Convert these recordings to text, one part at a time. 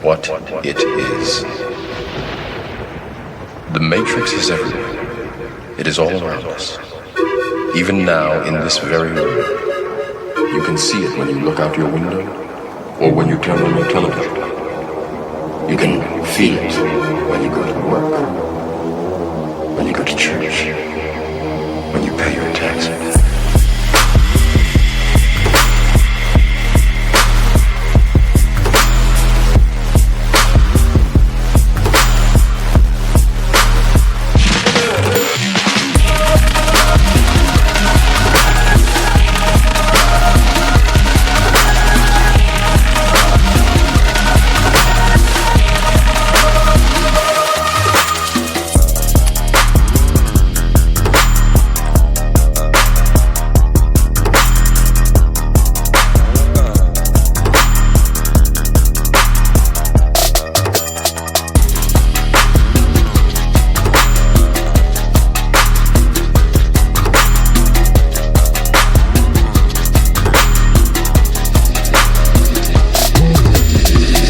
what it is. The matrix is everywhere. It is all around us. Even now, in this very room, you can see it when you look out your window or when you turn on your television. You can feel it when you go to work, when you go to church, when you pay your taxes.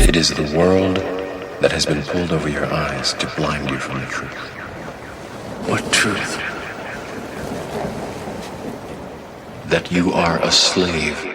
It is the world that has been pulled over your eyes to blind you from the truth. What truth? That you are a slave.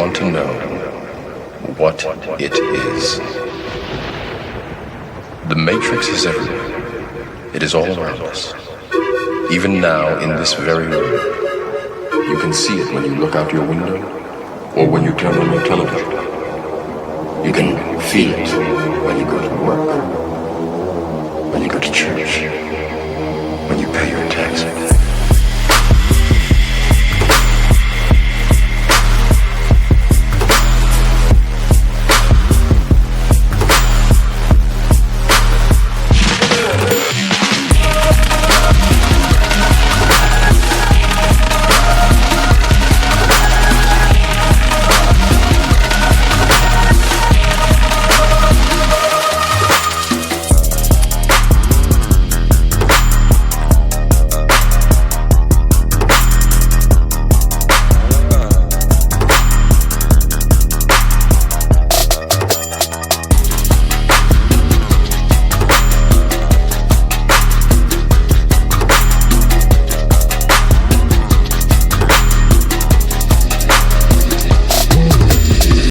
Want to know what it is. The Matrix is everywhere. It is all around us. Even now, in this very room, you can see it when you look out your window or when you turn on your television. You can feel it when you go to work, when you go to church, when you pay your taxes.